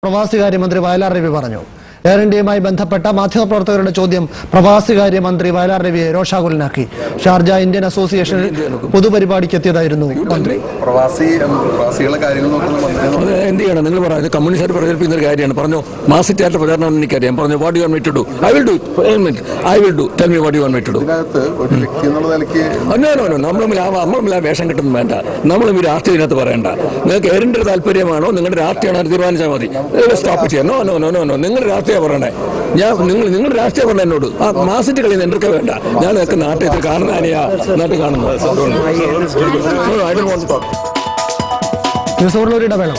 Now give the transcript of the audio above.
പ്രവാസികാര്യമന്ത്രി വയലാർ രവി പറഞ്ഞു. എയർ ഇന്ത്യയുമായി ബന്ധപ്പെട്ട മാധ്യമപ്രവർത്തകരുടെ ചോദ്യം പ്രവാസികാര്യമന്ത്രി വയലാർ രവിയെ രോഷാകുലനാക്കി. ഷാർജ ഇന്ത്യൻ അസോസിയേഷനിൽ പൊതുപരിപാടിക്ക് എത്തിയതായിരുന്നു മന്ത്രി. പ്രവാസികളെ കാര്യങ്ങൾ എന്ത് ചെയ്യണം നിങ്ങൾ പറയുന്നത് കമ്മ്യൂണിസ്റ്റ് പ്രചരിപ്പിക്കുന്ന ഒരു കാര്യമാണ്. പറഞ്ഞു മാസറ്റായിട്ട് പ്രചാരണം എനിക്കറിയാം. പറഞ്ഞു what you want me to do? I will do. I will do. Tell me what you want me to do. നമ്മൾ ആ വേഷം കിട്ടുന്നു വേണ്ട. നമ്മളും ഈ രാഷ്ട്രീയത്തിനകത്ത് പറയണ്ട. നിങ്ങൾക്ക് എയർ ഇന്ത്യ താല്പര്യമാണോ നിങ്ങളുടെ രാഷ്ട്രീയമാണ് തീരുമാനിച്ചാൽ മതി. സ്റ്റോപ്പ് ചെയ്യാം. No no no no no നിങ്ങളുടെ രാഷ്ട്രീയം പറയണേ. നിങ്ങളുടെ രാഷ്ട്രീയം പറഞ്ഞ എന്നോട് ആ മാസറ്റ് കളി എന്തൊക്കെ വേണ്ട. ഞാൻ നിനക്ക് നാട്ടിൽ കാണുന്നതിനെയാ നാട്ടിൽ കാണുന്നത്. ന്യൂസ് ഓവറിലൊരു ഇടവേള.